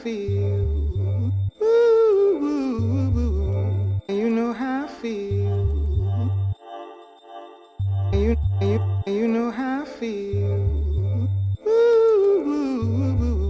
feel. Ooh, ooh, ooh. You know how I feel. You know how I feel. Ooh, ooh, ooh.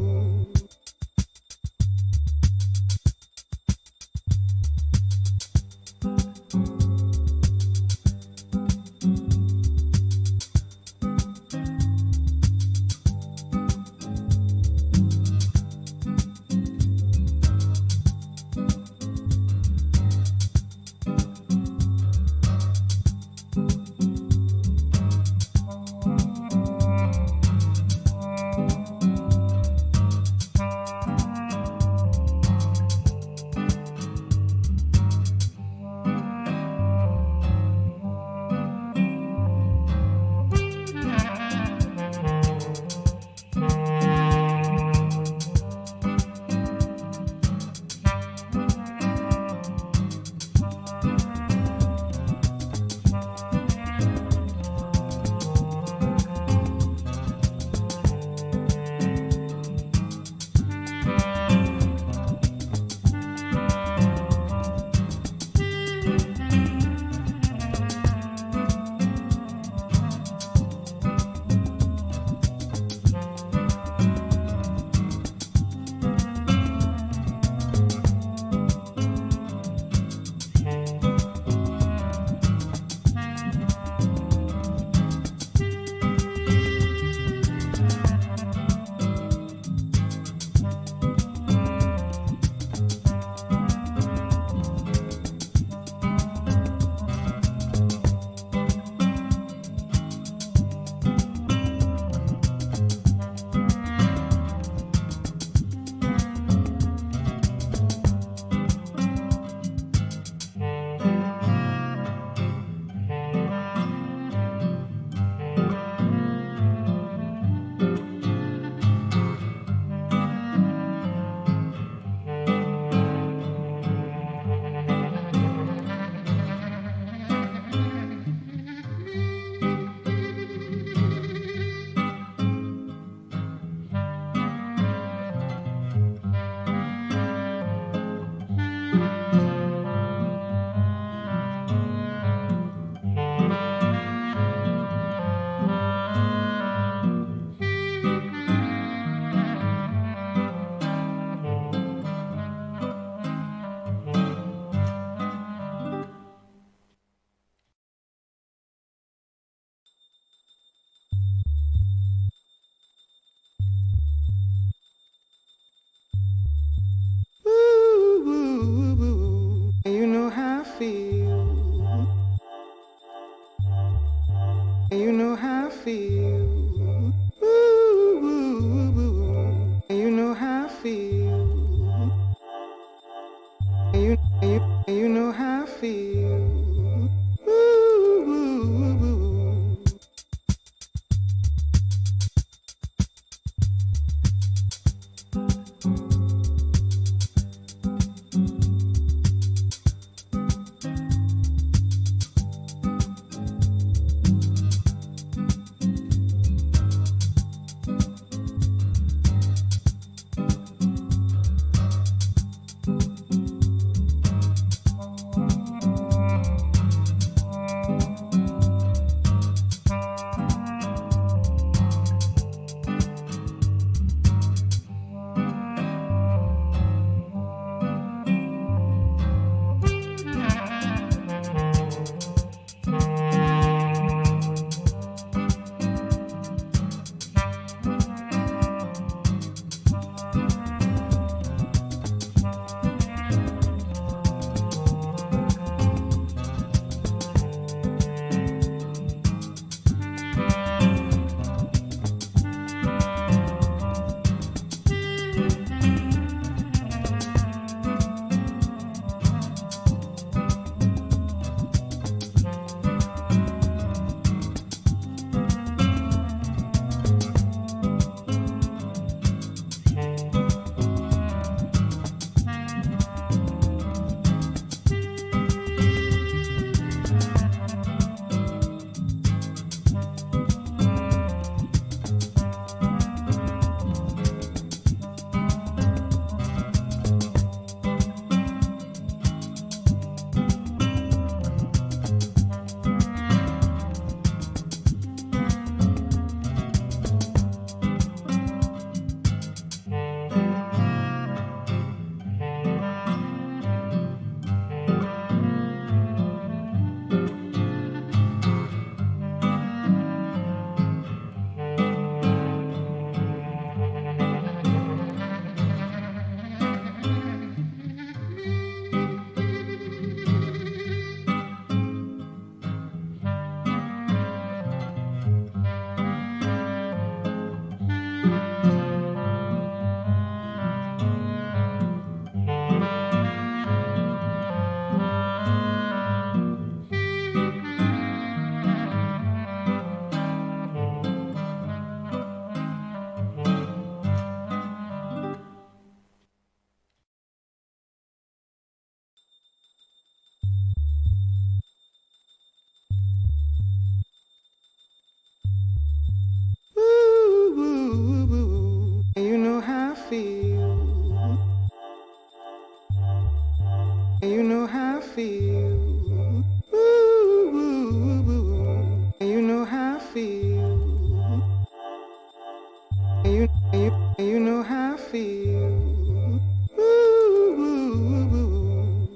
you know how I feel. Ooh, ooh, ooh.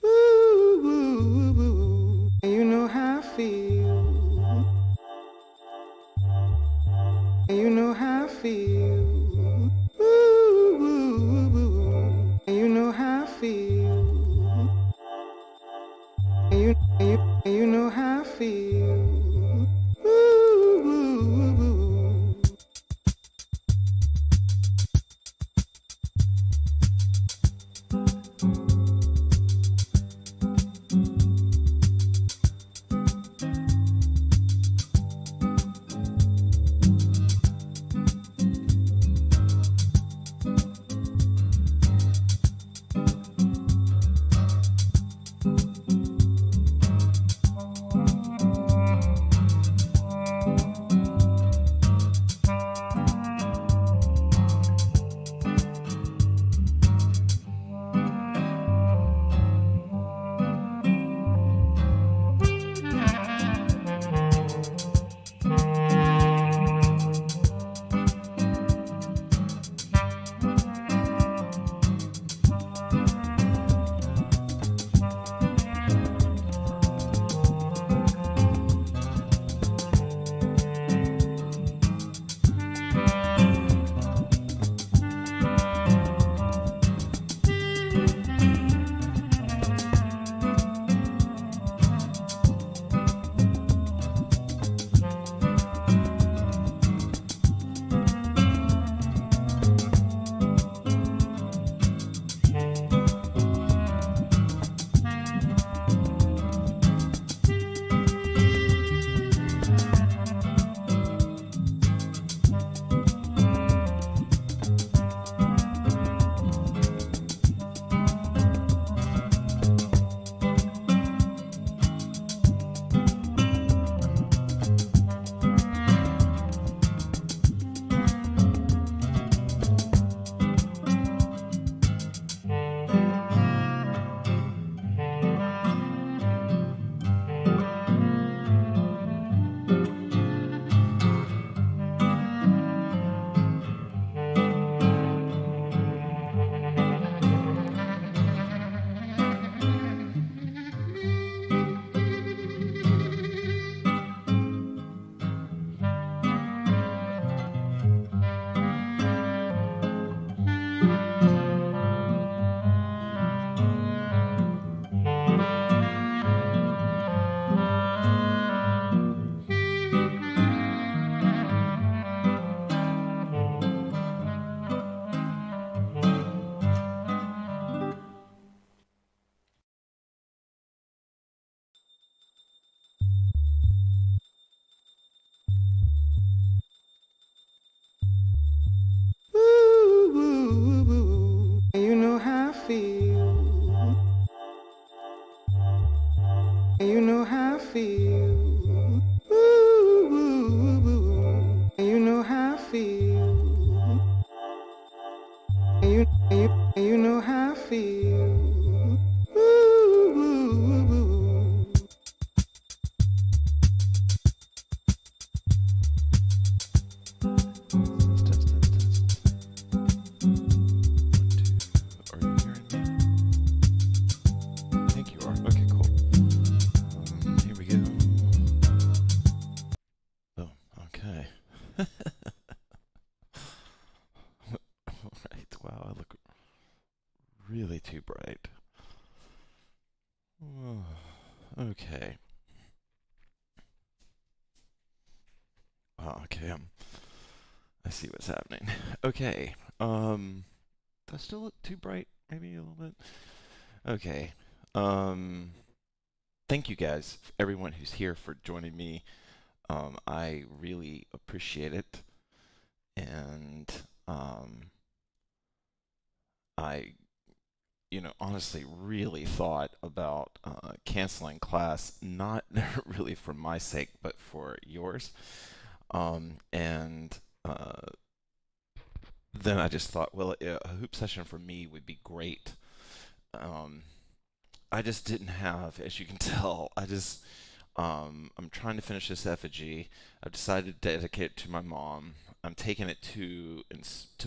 Ooh, ooh, ooh. You know how I feel. You know how I feel. Ooh, ooh, ooh. You know how I feel. You know how I feel. Ooh, ooh, ooh. Okay. Right. Wow, I look really too bright. Oh, okay. Okay. I see what's happening. Okay. Does I still look too bright? Maybe a little bit. Okay. Um, Thank you guys, everyone who's here for joining me. I really appreciate it, and um, I honestly really thought about canceling class, not really for my sake, but for yours. And then I just thought, well, a hoop session for me would be great. Um, I just didn't have, as you can tell, I'm trying to finish this effigy. I've decided to dedicate it to my mom. I'm taking it to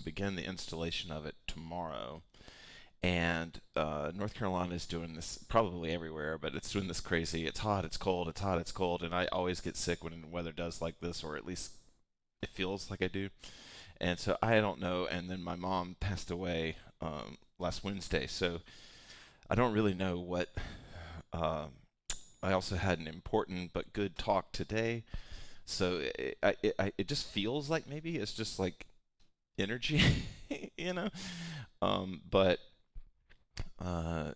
begin the installation of it tomorrow. And North Carolina is doing this probably everywhere, but it's doing this crazy. It's hot, it's cold, it's hot, it's cold, and I always get sick when the weather does like this, or at least it feels like I do. And so I don't know. And then my mom passed away last Wednesday, so I don't really know what. Um, I also had an important but good talk today, so it just feels like maybe it's just like energy, you know. But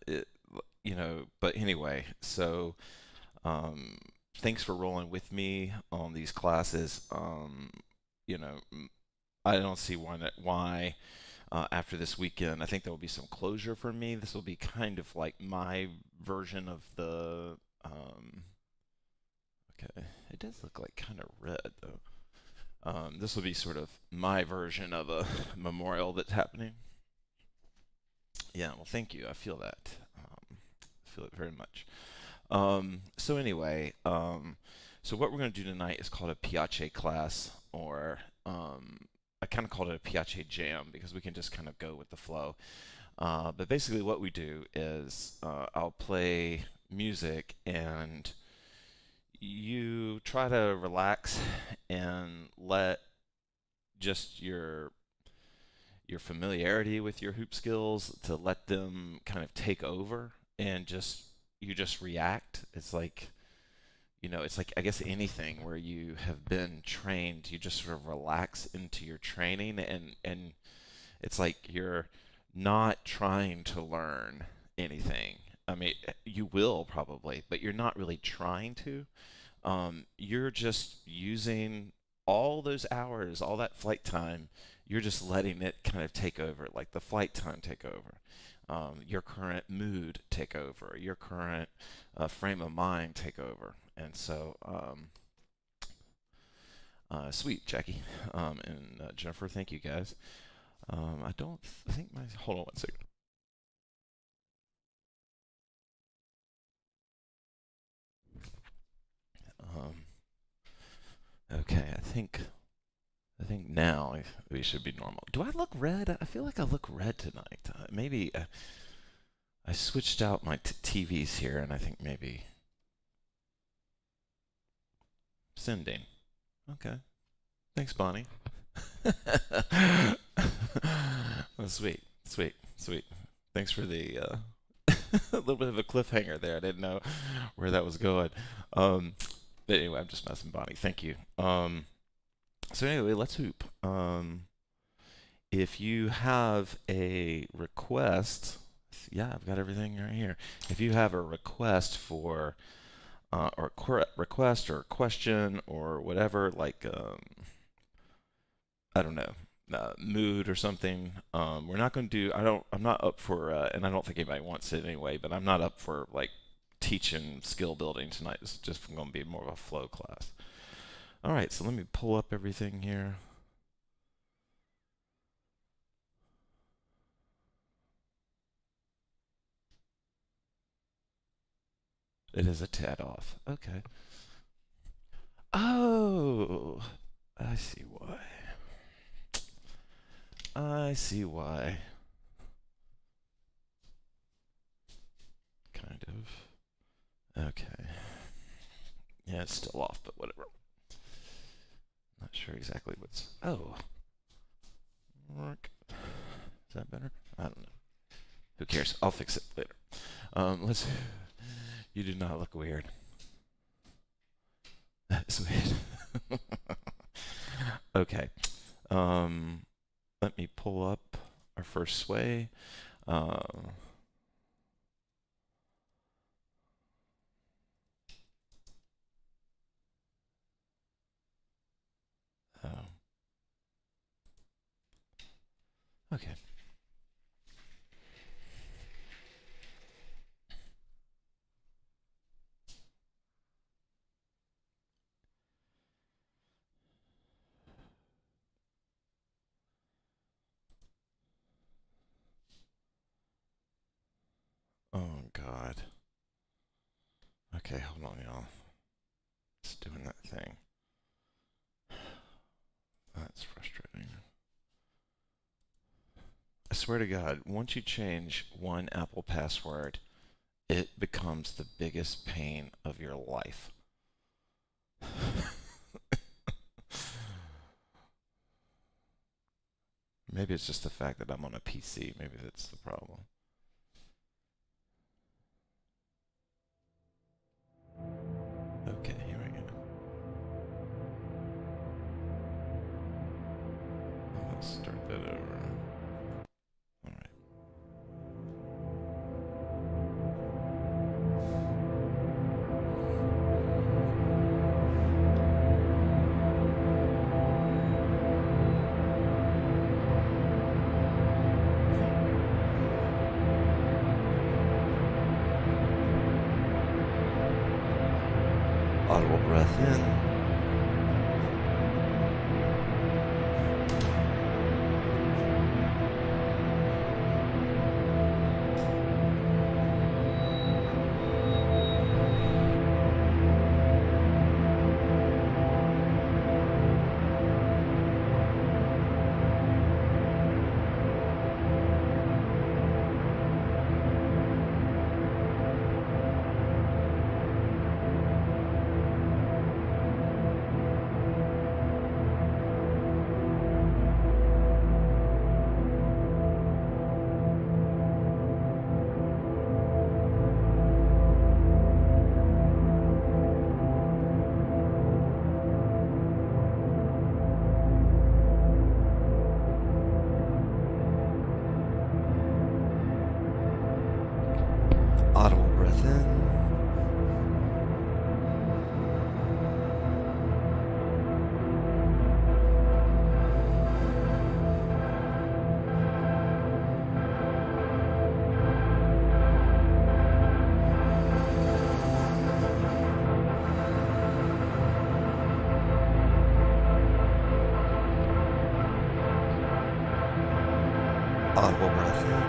it, but anyway, so um, thanks for rolling with me on these classes. You know, I don't see why after this weekend. I think there will be some closure for me. This will be kind of like my version of the. Okay, it does look like kind of red though. This will be sort of my version of a memorial that's happening. Yeah, well, thank you. I feel that. I feel it very much. So anyway, so what we're going to do tonight is called a Piace class, or I kind of called it a Piace jam because we can just kind of go with the flow. But basically, what we do is I'll play music and you try to relax and let just your familiarity with your hoop skills to let them kind of take over and just you just react. It's like it's like I guess anything where you have been trained, you just sort of relax into your training and it's like you're not trying to learn anything. I mean, you will probably, but you're not really trying to. You're just using all those hours, all that flight time, you're just letting it kind of take over, like the flight time take over. Your current mood take over, your current frame of mind take over. And so, sweet, Jackie and Jennifer, thank you guys. I don't think my. Hold on one second. Um, okay, I think now we should be normal. Do I look red? I feel like I look red tonight. Maybe I switched out my TVs here, and I think maybe sending. Okay. Thanks, Bonnie. Oh, sweet, sweet, sweet. Thanks for the a little bit of a cliffhanger there. I didn't know where that was going. Um, but anyway, I'm just messing, Bonnie. Thank you. So anyway, let's hoop. If you have a request, yeah, I've got everything right here. If you have a request for request or question or whatever, like I don't know, mood or something. We're not going to do. I'm not up for, and I don't think anybody wants it anyway. But I'm not up for like teaching skill building tonight. It's just going to be more of a flow class. All right, so let me pull up everything here. It is a tad off. Okay. Oh, I see why. I see why. Kind of. Okay. Yeah, it's still off, but whatever. Not sure exactly what's... Oh. Is that better? I don't know. Who cares? I'll fix it later. Let's... You do not look weird. That's weird. Okay. Let me pull up our first sway. Oh. Okay. Oh, God. Okay, hold on, y'all. It's doing that thing. That's frustrating. I swear to God, once you change one Apple password, it becomes the biggest pain of your life. Maybe it's just the fact that I'm on a PC. Maybe that's the problem. Okay, here we go. Let's start that over. All right. Audible breath in. Audible breath in. Audible breath in.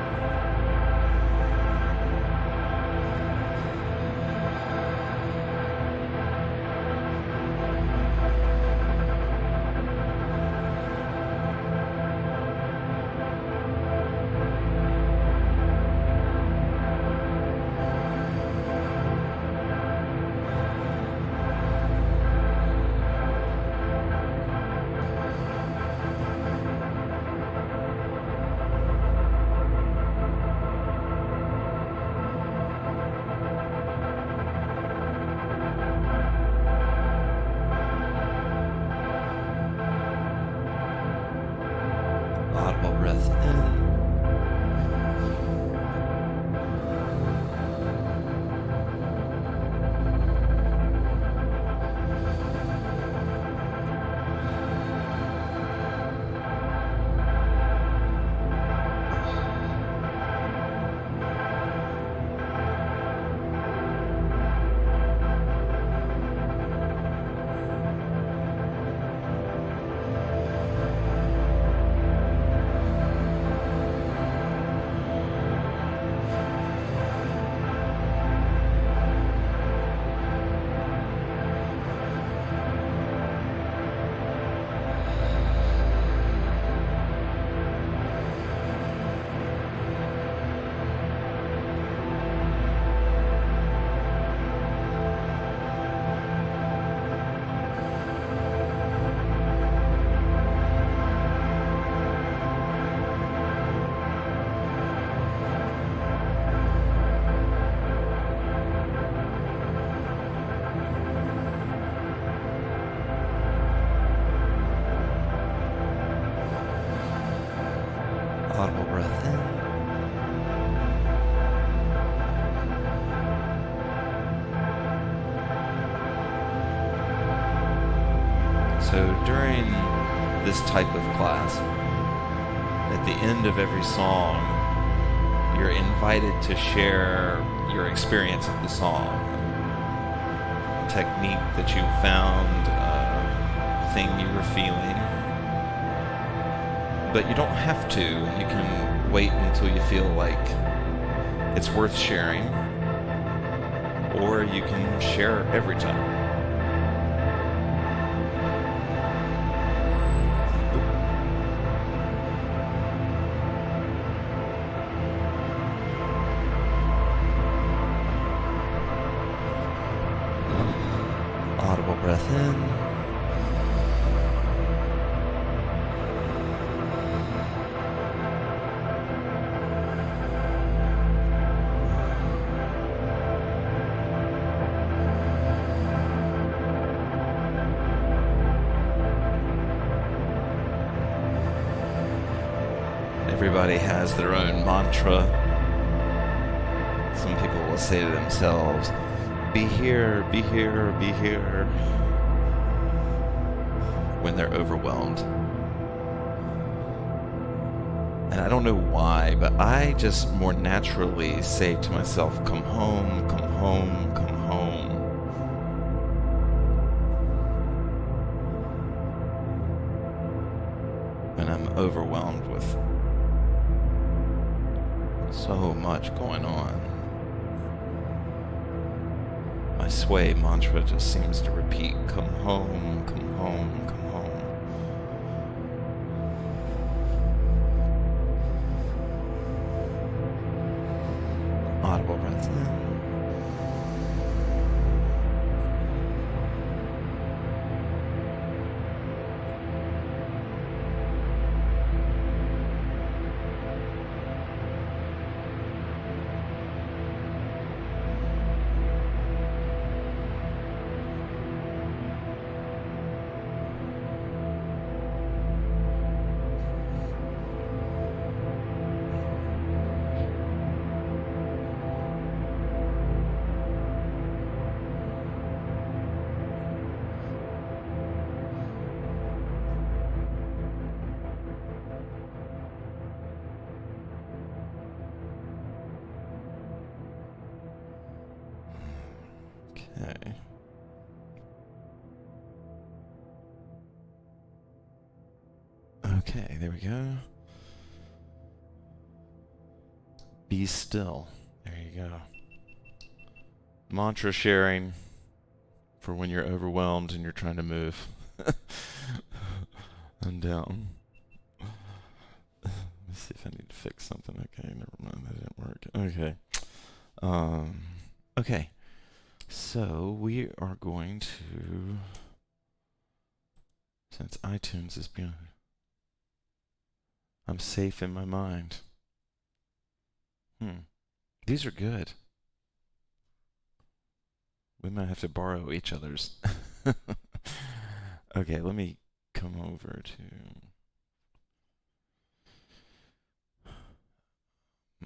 Audible breath in. during this type of class, at the end of every song, you're invited to share your experience of the song, a technique that you found, a thing you were feeling. But you don't have to. You can wait until you feel like it's worth sharing, or you can share every time. Audible breath in. Everybody has their own mantra. Some people will say to themselves, be here, be here, be here, when they're overwhelmed. And I don't know why, but I just more naturally say to myself, come home, come home, come home. When I'm overwhelmed with so much going on. My sway mantra just seems to repeat, come home, come home, come home. Audible breath in. Okay. Okay, there we go. Be still. There you go. Mantra sharing for when you're overwhelmed and you're trying to move. And down. Let me see if I need to fix something. Okay, never mind. That didn't work. Okay. Okay. So we are going to, since iTunes is being, I'm safe in my mind. These are good. We might have to borrow each other's. Okay, let me come over to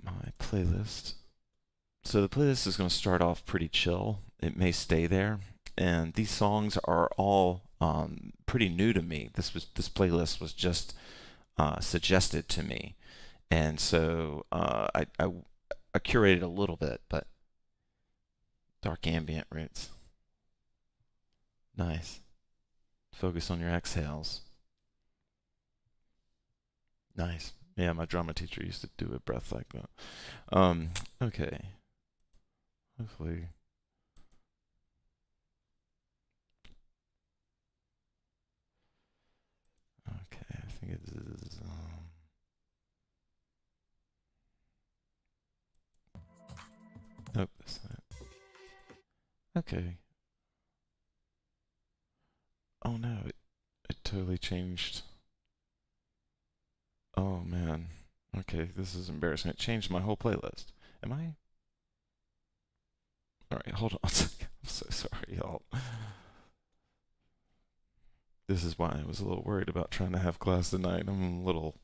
my playlist. So the playlist is going to start off pretty chill. It may stay there. And these songs are all pretty new to me. This playlist was just suggested to me. And so I curated a little bit, but dark ambient roots. Nice. Focus on your exhales. Nice. Yeah, my drama teacher used to do a breath like that. Okay. Hopefully. Okay, I think it is. Nope, that's not it. Okay. Oh no, it totally changed. Oh man. Okay, this is embarrassing. It changed my whole playlist. Am I? Alright, hold on a second. I'm so sorry, y'all. This is why I was a little worried about trying to have class tonight. I'm a little.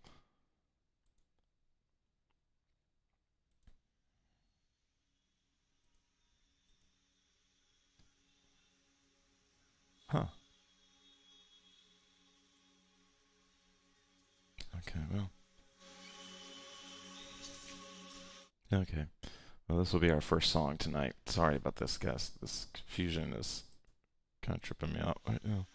Huh. Okay, well. Okay. Well, this will be our first song tonight. Sorry about this, guys. This confusion is kind of tripping me out right now.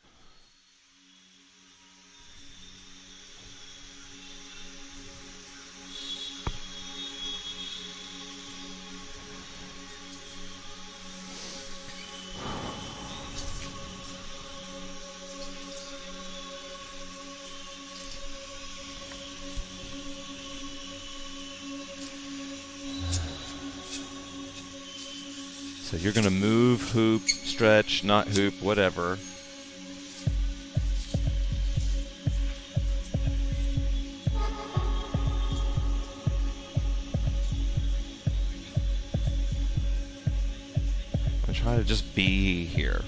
So you're going to move, hoop, stretch, not hoop, whatever. I'm trying to just be here.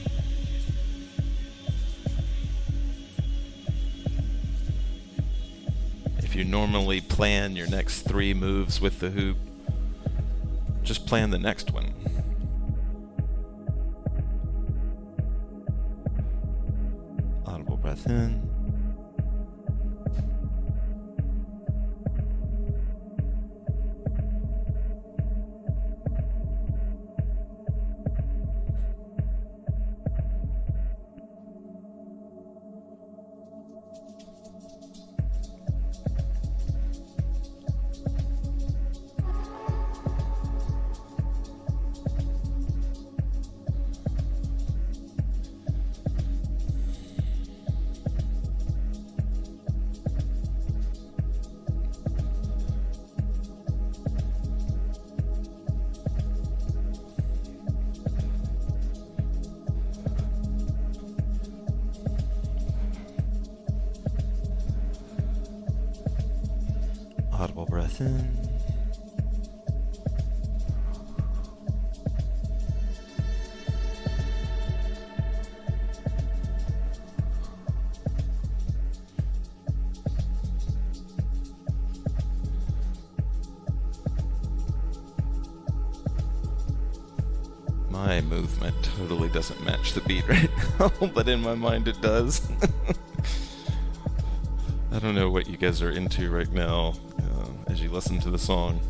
If you normally plan your next 3 moves with the hoop, just plan the next one. Audible breath in. Audible breath in. My movement totally doesn't match the beat right now, but in my mind it does. I don't know what you guys are into right now as you listen to the song.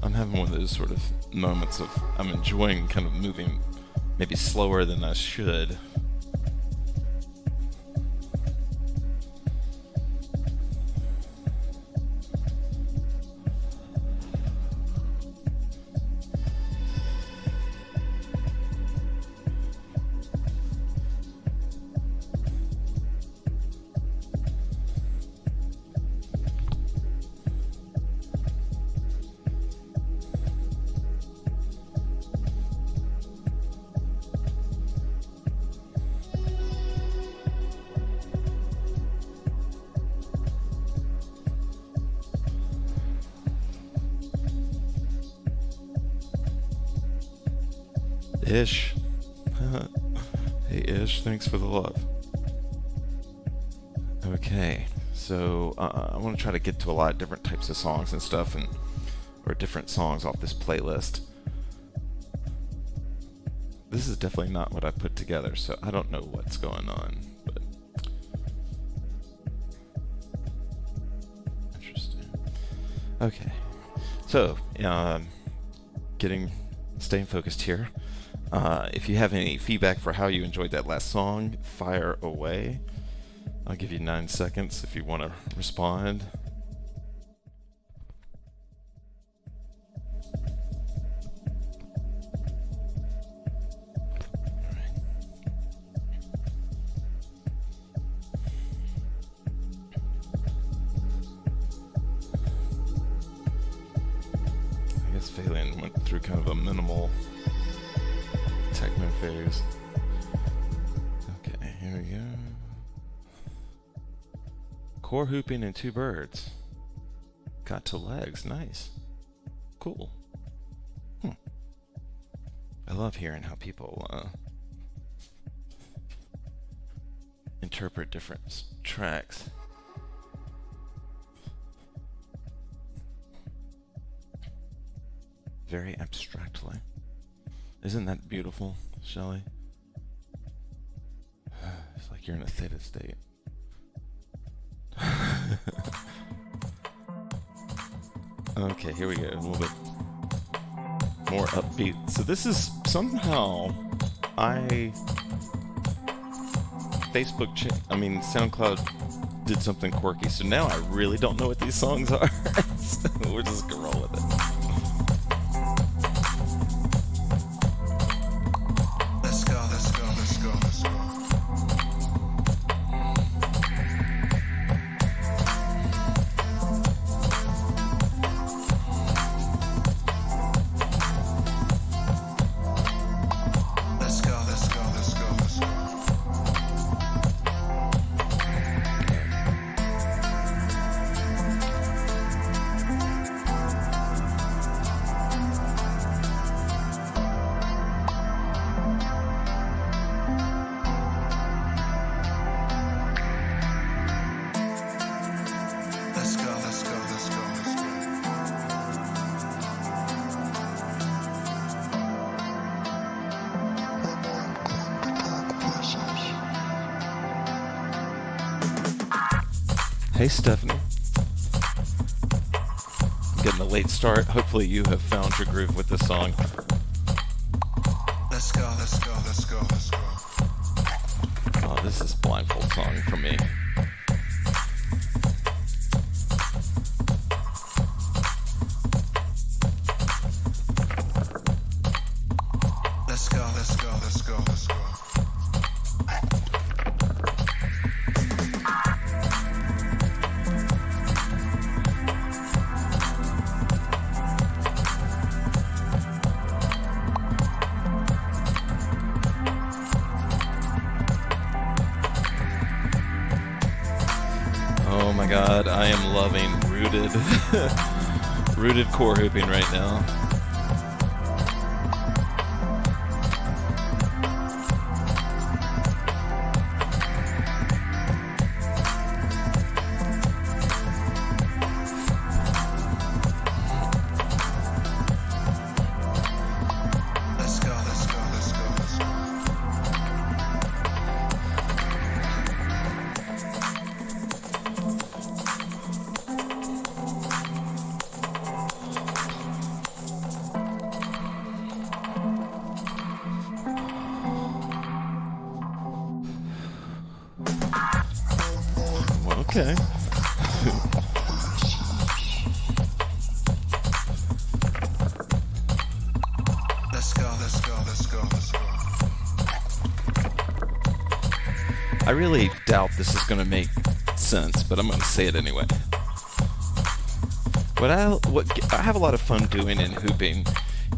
I'm having one of those sort of moments of I'm enjoying kind of moving maybe slower than I should. Ish. Hey Ish, thanks for the love. Okay, so I want to try to get to a lot of different types of songs and stuff, or different songs off this playlist. This is definitely not what I put together, so I don't know what's going on, but interesting. Okay, so staying focused here. If you have any feedback for how you enjoyed that last song, fire away. I'll give you 9 seconds if you want to respond. I guess Phelan went through kind of a minimal techno phase. Okay, here we go. Core hooping and 2 birds. Got to legs, nice. Cool. I love hearing how people interpret different tracks. Very abstractly. Isn't that beautiful, Shelley? It's like you're in a theta state. Okay, here we go. A little bit more upbeat. So this is somehow SoundCloud did something quirky. So now I really don't know what these songs are. So we're just gonna roll with it. Let's go, let's go, let's go, let's go. Let's go, let's go, let's go, let's go. Let's go, let's go, let's go, let's go. Hey, Stephanie. I'm getting a late start. Hopefully you have found your groove with this song. Let's go, let's go, let's go, let's go. Oh, this is a blindfold song for me. Let's go, let's go, let's go, let's go. Oh my god, I am loving rooted rooted core hooping right now. Let's go, let's go, let's go, let's go. Okay. Let's go, let's go, let's go, let's go. I really doubt this is going to make sense, but I'm going to say it anyway. What I have a lot of fun doing in hooping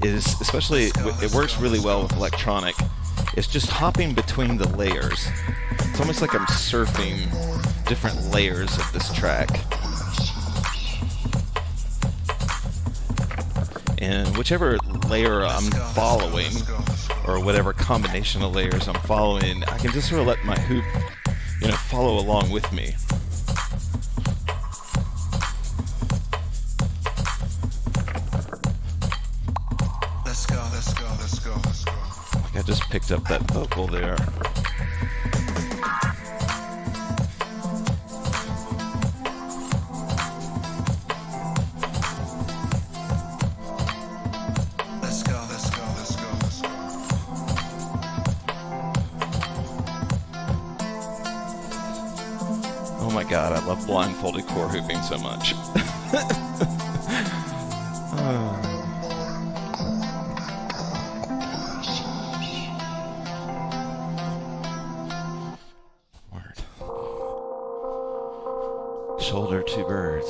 is, especially it works really well with electronic, it's just hopping between the layers. It's almost like I'm surfing different layers of this track. And whichever layer I'm following, or whatever combination of layers I'm following, I can just sort of let my hoop, follow along with me. Let's go, let's go, let's go, let's go. Like I just picked up that vocal there. Let's go, let's go, let's go, let's go. Oh my god, I love blindfolded core hooping so much. Word. Shoulder two birds.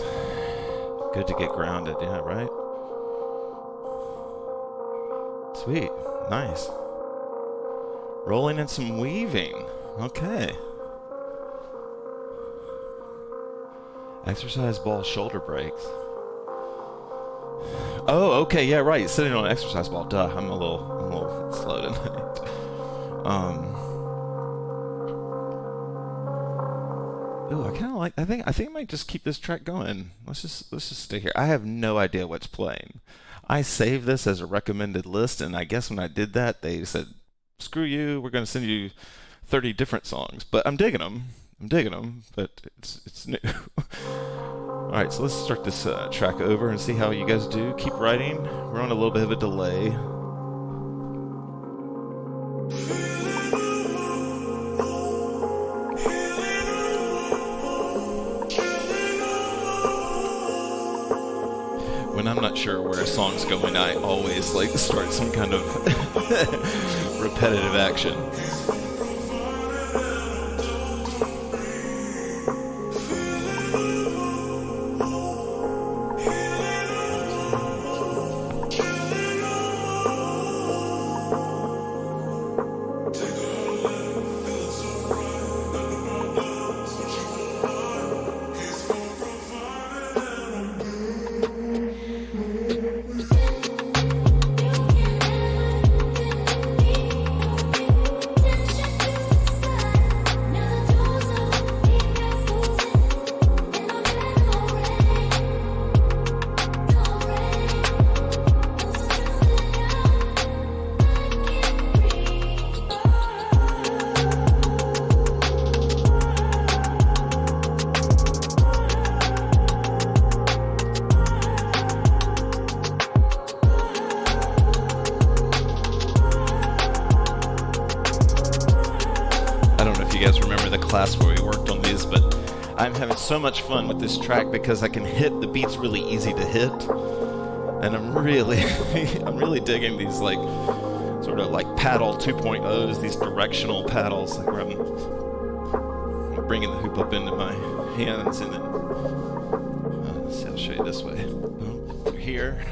Good to get grounded, yeah, right? Sweet, nice. Rolling in some weaving. Okay. Exercise ball shoulder breaks. Oh, okay, yeah, right. Sitting on an exercise ball. Duh, I'm a little slow tonight. Ooh, I kind of like. I think I might just keep this track going. Let's just stay here. I have no idea what's playing. I saved this as a recommended list, and I guess when I did that, they said, "Screw you. We're going to send you 30 different songs." But I'm digging them. But it's new. All right, so let's start this track over and see how you guys do. Keep writing. We're on a little bit of a delay. When I'm not sure where a song's going, I always like to start some kind of repetitive action. Class where we worked on these, but I'm having so much fun with this track because I can hit the beats really easy to hit, and I'm really I'm really digging these like sort of like paddle 2.0s, these directional paddles, like where I'm bringing the hoop up into my hands and then let's see, I'll show you this way. Boom, here.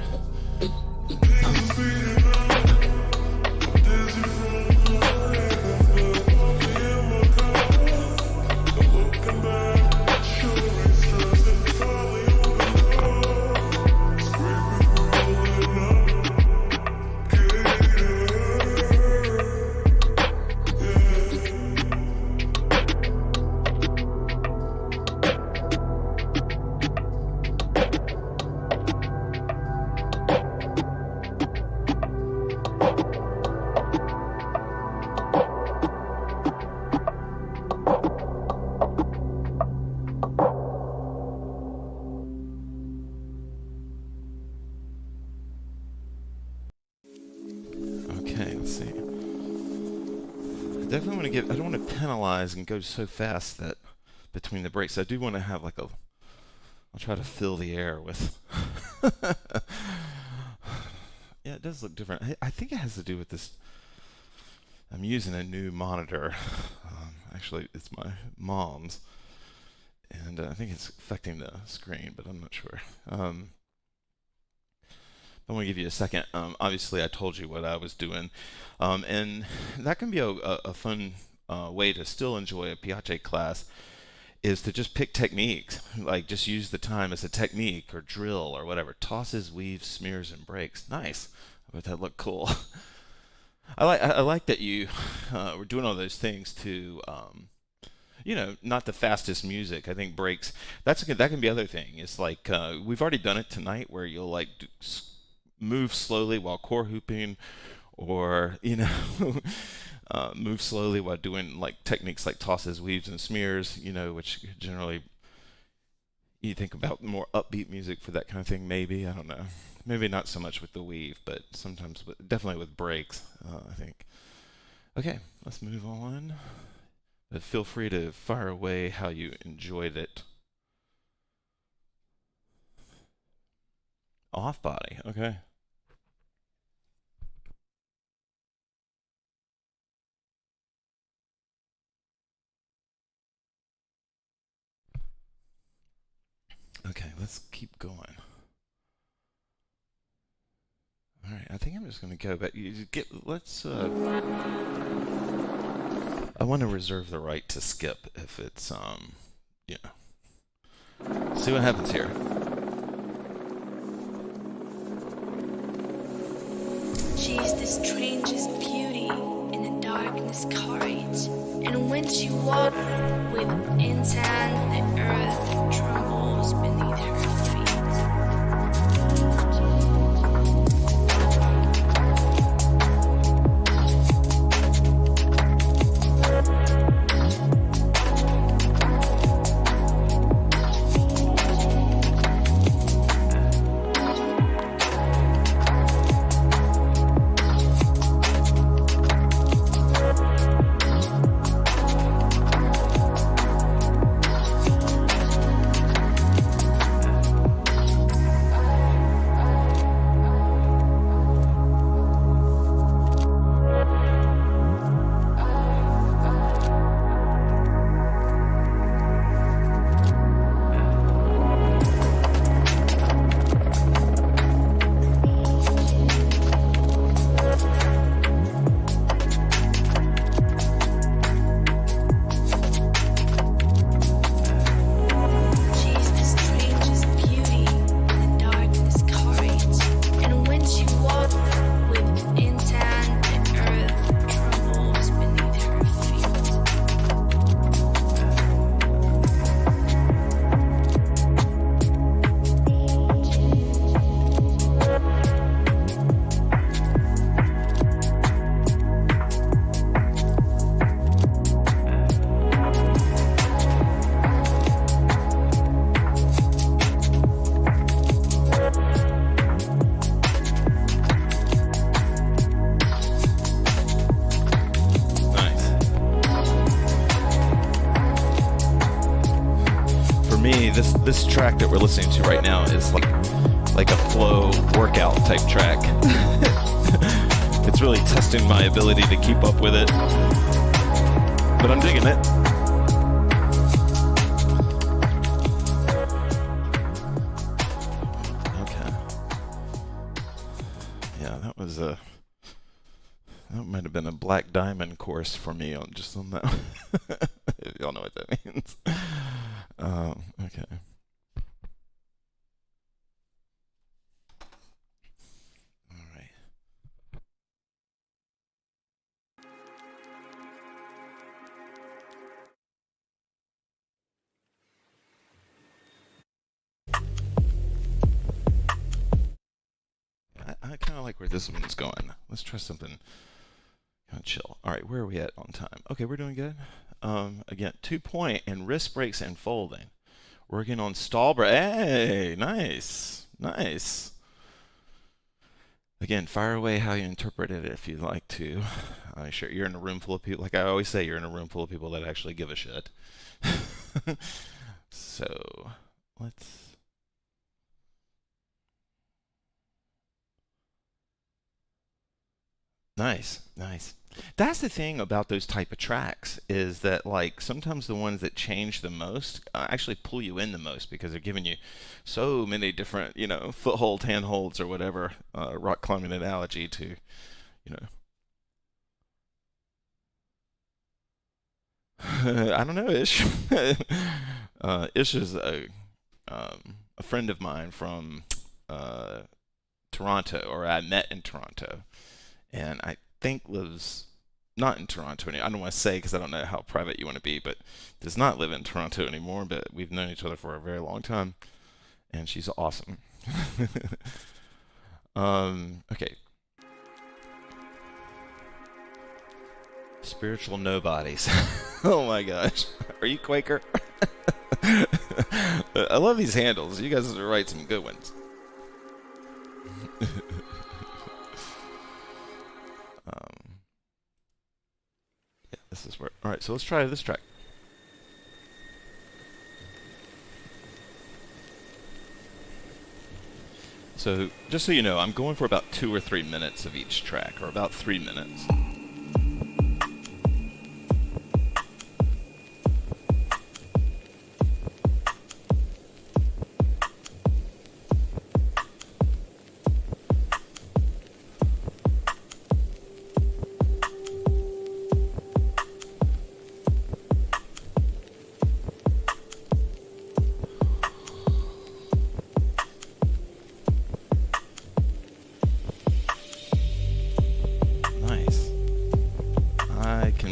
Definitely want to get, I don't want to penalize and go so fast that between the breaks. I do want to have like a, I'll try to fill the air with, yeah, it does look different. I think it has to do with this, I'm using a new monitor. Actually, it's my mom's, and I think it's affecting the screen, but I'm not sure. I want to give you a second. Obviously, I told you what I was doing, and that can be a fun way to still enjoy a Piaget class, is to just pick techniques, like just use the time as a technique or drill or whatever. Tosses, weaves, smears, and breaks. Nice. I bet that looked cool. I like that you were doing all those things to, you know, not the fastest music. I think breaks. That can be other thing. It's like we've already done it tonight, where you'll like move slowly while core hooping, or you know, move slowly while doing like techniques like tosses, weaves, and smears. You know, which generally you think about more upbeat music for that kind of thing. Maybe, I don't know. Maybe not so much with the weave, but sometimes, definitely with breaks. I think. Okay, let's move on. But feel free to fire away how you enjoyed it. Off body, okay. Okay, let's keep going. All right, I think I'm just going to go back. Let's. I want to reserve the right to skip if it's you know. See what happens here. She's the strangest beauty in the darkness courage, and when she walks with intent, the earth trembles beneath her feet. me, this track that we're listening to right now is like a flow workout type track. It's really testing my ability to keep up with it, but I'm digging it. Okay. Yeah, that might have been a black diamond course for me on that. If y'all know what that means. Okay. All right. I kind of like where this one's going. Let's try something kind of chill. All right, where are we at on time? Okay, we're doing good. Again, 2-point and wrist breaks and folding. Working on stall break. Hey, nice, nice. Again, fire away how you interpret it if you'd like to. Sure, you're in a room full of people. Like I always say, you're in a room full of people that actually give a shit. So, let's... Nice, nice. That's the thing about those type of tracks is that like sometimes the ones that change the most actually pull you in the most because they're giving you so many different, foothold, handholds, or whatever rock climbing analogy to, I don't know, Ish. Ish is a friend of mine from Toronto, or I met in Toronto, and I think lives not in Toronto anymore. I don't want to say because I don't know how private you want to be, but does not live in Toronto anymore. But we've known each other for a very long time, and she's awesome. Okay. Spiritual nobodies. Oh my gosh. Are you Quaker? I love these handles. You guys write some good ones. Yeah, this is where. All right, so let's try this track. So just so you know, I'm going for about 2 or 3 minutes of each track, or about 3 minutes.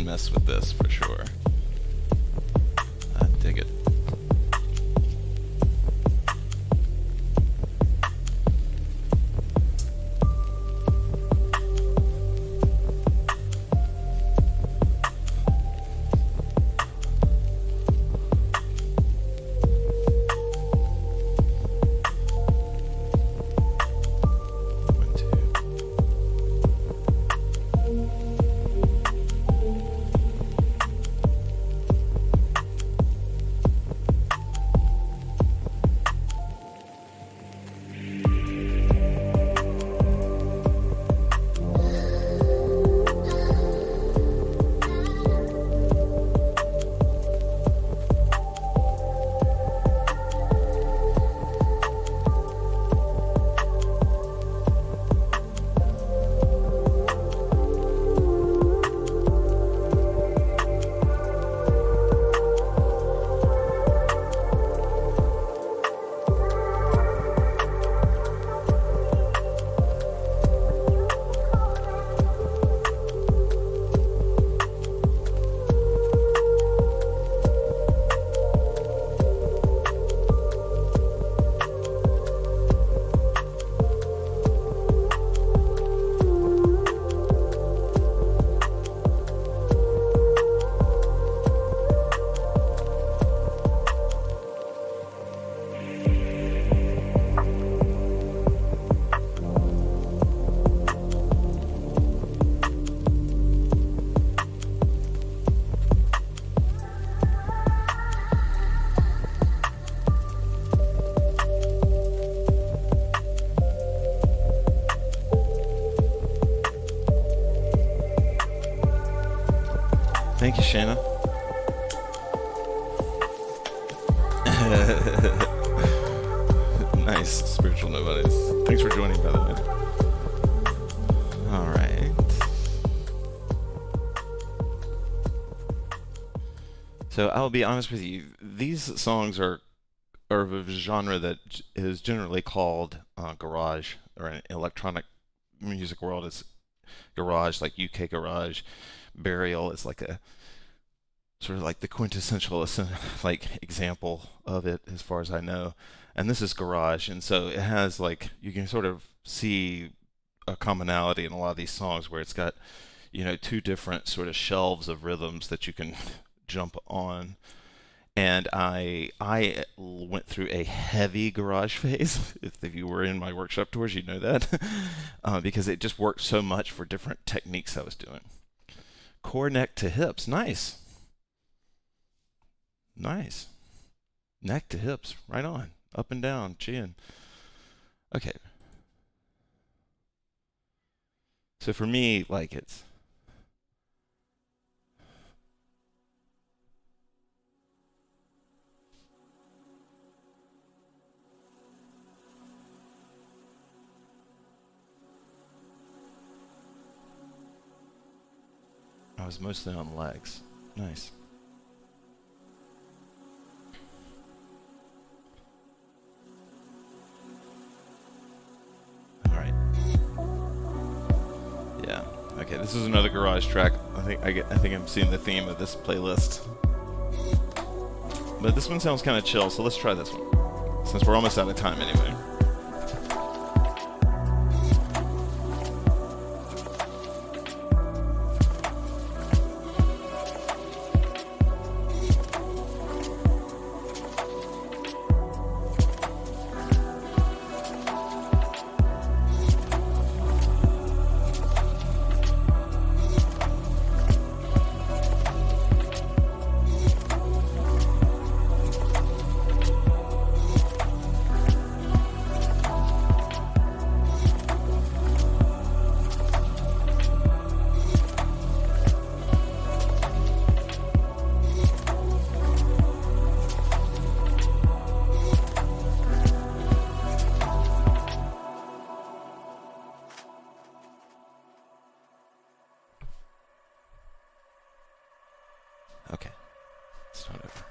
Mess with this for sure. I dig it. Thank you, Shayna. Nice, spiritual nobodies. Thanks for joining, by the way. All right. So I'll be honest with you. These songs are of a genre that is generally called garage, or in electronic music world, it's garage, like UK garage. Burial is like a sort of like the quintessential like example of it, as far as I know. And this is garage, and so it has, like, you can sort of see a commonality in a lot of these songs where it's got, two different sort of shelves of rhythms that you can jump on. And I went through a heavy garage phase. If you were in my workshop tours, you'd know that, because it just worked so much for different techniques I was doing. Core, neck to hips, nice. Nice. Neck to hips, right on. Up and down, chin. Okay. So for me, like, I was mostly on legs. Nice. All right. Yeah. Okay, this is another garage track. I think I'm seeing the theme of this playlist. But this one sounds kind of chill, so let's try this one, since we're almost out of time anyway. Okay, start over.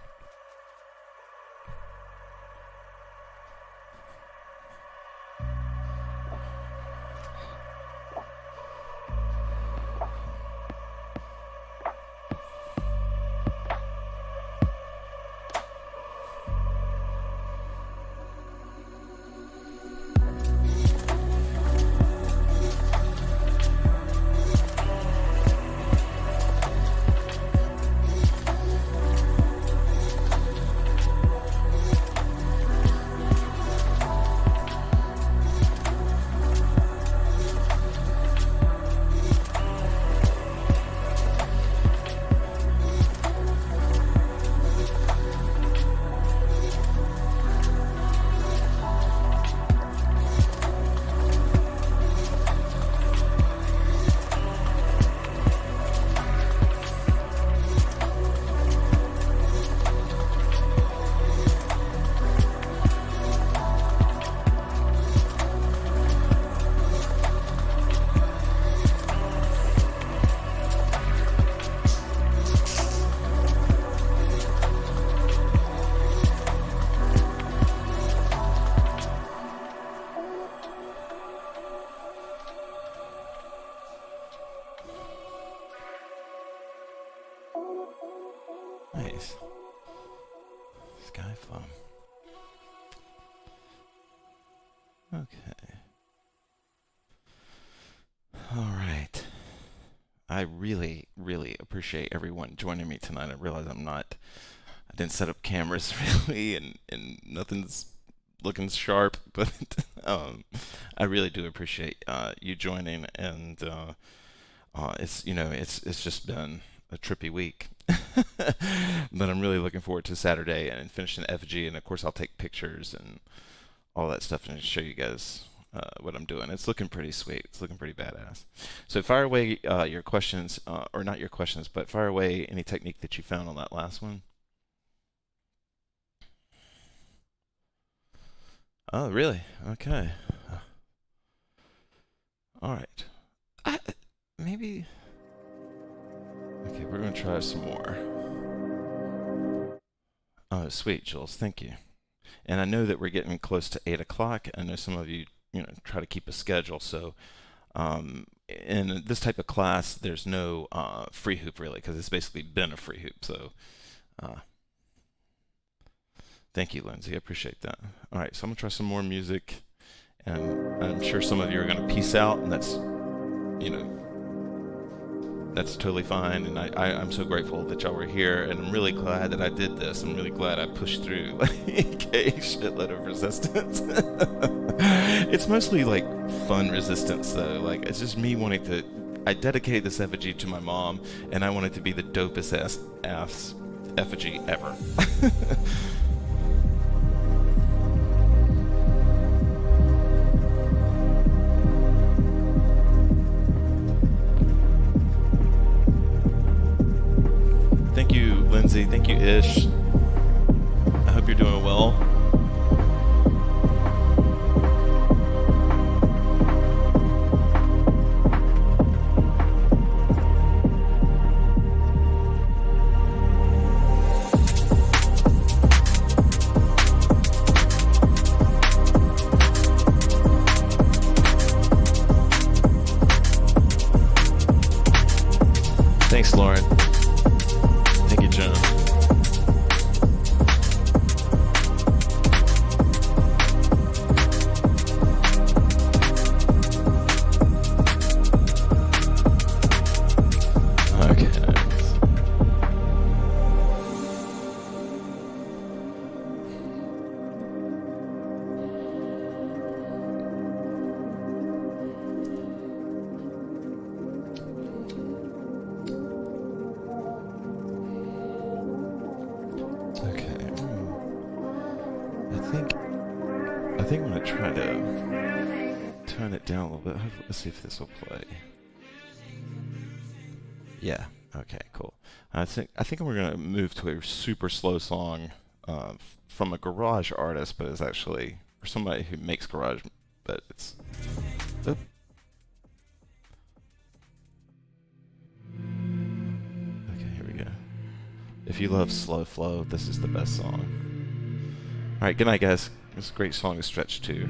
Nice. Skyfall. Okay. All right. I really, really appreciate everyone joining me tonight. I realize I didn't set up cameras really, and nothing's looking sharp, but I really do appreciate you joining, and it's just been a trippy week. But I'm really looking forward to Saturday and finishing FG, and of course I'll take pictures and all that stuff and show you guys what I'm doing. It's looking pretty sweet. It's looking pretty badass. So fire away your questions, or not your questions, but fire away any technique that you found on that last one. Oh, really? Okay. All right. Maybe. Okay, we're going to try some more. Oh, sweet, Jules. Thank you. And I know that we're getting close to 8 o'clock. I know some of you, try to keep a schedule. So in this type of class, there's no free hoop, really, because it's basically been a free hoop. So thank you, Lindsay. I appreciate that. All right, so I'm going to try some more music. And I'm sure some of you are going to peace out, and that's, that's totally fine. And I'm so grateful that y'all were here, and I'm really glad that I did this. I'm really glad I pushed through like a shitload of resistance. It's mostly like fun resistance, though. Like, it's just me wanting to. I dedicated this effigy to my mom, and I want it to be the dopest ass effigy ever. Thank you, Lindsay. Thank you, Ish. I hope you're doing well. Thanks, Lauren. Thank you, Joan. Okay. I think I'm going to try to turn it down a little bit. Let's see if this will play. Yeah. Okay, cool. I think we're going to move to a super slow song from a garage artist, but it's actually for somebody who makes garage, but it's... Oop. Okay, here we go. If you love slow flow, this is the best song. All right, good night, guys. It's a great song to stretch to.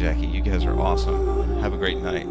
Jackie. You guys are awesome. Have a great night.